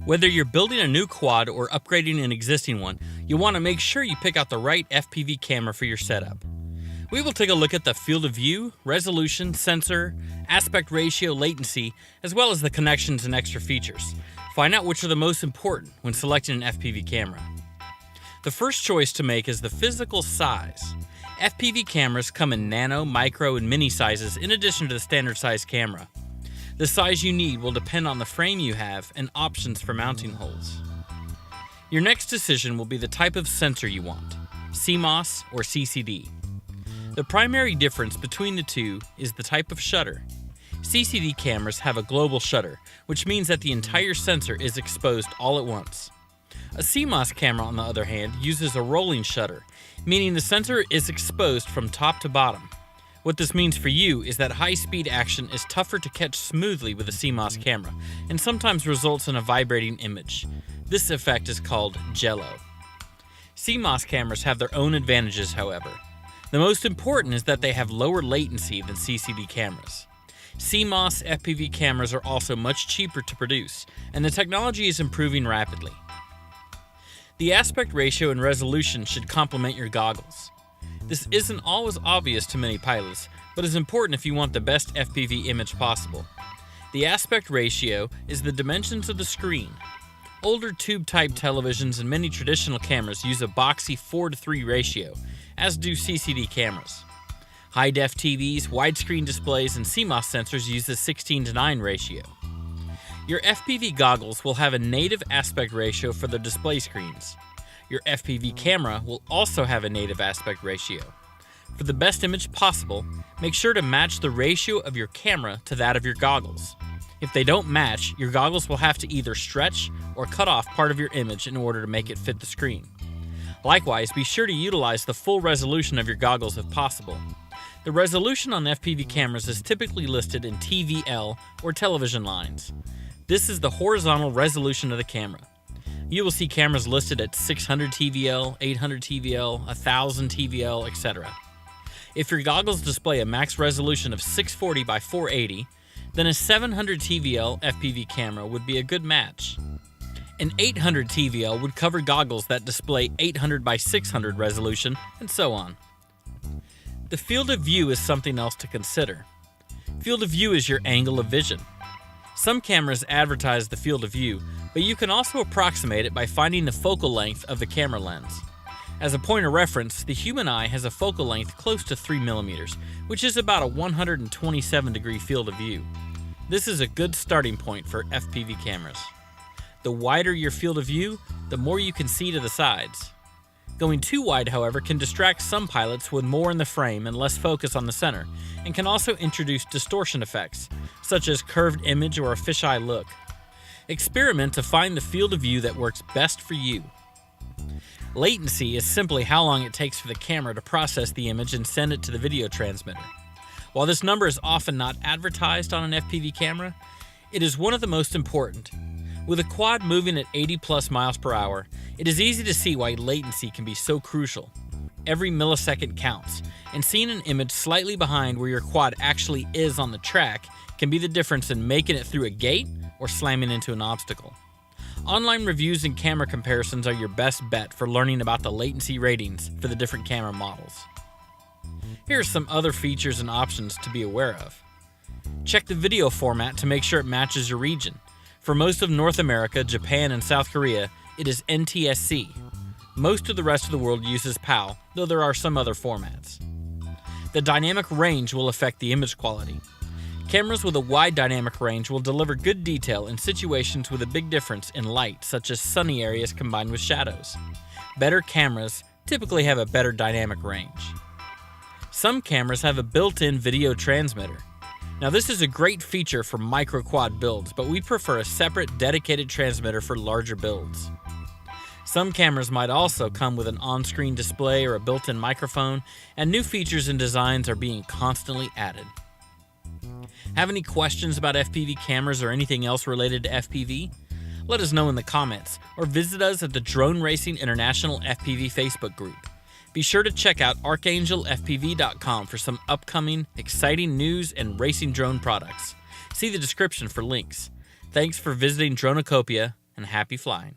Whether you're building a new quad or upgrading an existing one, you'll want to make sure you pick out the right FPV camera for your setup. We will take a look at the field of view, resolution, sensor, aspect ratio, latency, as well as the connections and extra features. Find out which are the most important when selecting an FPV camera. The first choice to make is the physical size. FPV cameras come in nano, micro, and mini sizes in addition to the standard size camera. The size you need will depend on the frame you have and options for mounting holes. Your next decision will be the type of sensor you want, CMOS or CCD. The primary difference between the two is the type of shutter. CCD cameras have a global shutter, which means that the entire sensor is exposed all at once. A CMOS camera, on the other hand, uses a rolling shutter, meaning the sensor is exposed from top to bottom. What this means for you is that high-speed action is tougher to catch smoothly with a CMOS camera, and sometimes results in a vibrating image. This effect is called jello. CMOS cameras have their own advantages, however. The most important is that they have lower latency than CCD cameras. CMOS FPV cameras are also much cheaper to produce, and the technology is improving rapidly. The aspect ratio and resolution should complement your goggles. This isn't always obvious to many pilots, but is important if you want the best FPV image possible. The aspect ratio is the dimensions of the screen. Older tube-type televisions and many traditional cameras use a boxy 4:3 ratio, as do CCD cameras. High-def TVs, widescreen displays, and CMOS sensors use a 16:9 ratio. Your FPV goggles will have a native aspect ratio for the display screens. Your FPV camera will also have a native aspect ratio. For the best image possible, make sure to match the ratio of your camera to that of your goggles. If they don't match, your goggles will have to either stretch or cut off part of your image in order to make it fit the screen. Likewise, be sure to utilize the full resolution of your goggles if possible. The resolution on FPV cameras is typically listed in TVL or television lines. This is the horizontal resolution of the camera. You will see cameras listed at 600 TVL, 800 TVL, 1000 TVL, etc. If your goggles display a max resolution of 640 by 480, then a 700 TVL FPV camera would be a good match. An 800 TVL would cover goggles that display 800 by 600 resolution, and so on. The field of view is something else to consider. Field of view is your angle of vision. Some cameras advertise the field of view, but you can also approximate it by finding the focal length of the camera lens. As a point of reference, the human eye has a focal length close to 3 millimeters, which is about a 127-degree field of view. This is a good starting point for FPV cameras. The wider your field of view, the more you can see to the sides. Going too wide, however, can distract some pilots with more in the frame and less focus on the center, and can also introduce distortion effects, such as curved image or a fisheye look. Experiment to find the field of view that works best for you. Latency is simply how long it takes for the camera to process the image and send it to the video transmitter. While this number is often not advertised on an FPV camera, it is one of the most important. With a quad moving at 80+ miles per hour, it is easy to see why latency can be so crucial. Every millisecond counts, and seeing an image slightly behind where your quad actually is on the track can be the difference in making it through a gate or slamming into an obstacle. Online reviews and camera comparisons are your best bet for learning about the latency ratings for the different camera models. Here are some other features and options to be aware of. Check the video format to make sure it matches your region. For most of North America, Japan, and South Korea, it is NTSC. Most of the rest of the world uses PAL, though there are some other formats. The dynamic range will affect the image quality. Cameras with a wide dynamic range will deliver good detail in situations with a big difference in light, such as sunny areas combined with shadows. Better cameras typically have a better dynamic range. Some cameras have a built-in video transmitter. Now, this is a great feature for micro-quad builds, but we prefer a separate dedicated transmitter for larger builds. Some cameras might also come with an on-screen display or a built-in microphone, and new features and designs are being constantly added. Have any questions about FPV cameras or anything else related to FPV? Let us know in the comments, or visit us at the Drone Racing International FPV Facebook group. Be sure to check out archangelfpv.com for some upcoming, exciting news and racing drone products. See the description for links. Thanks for visiting Dronucopia. and happy flying.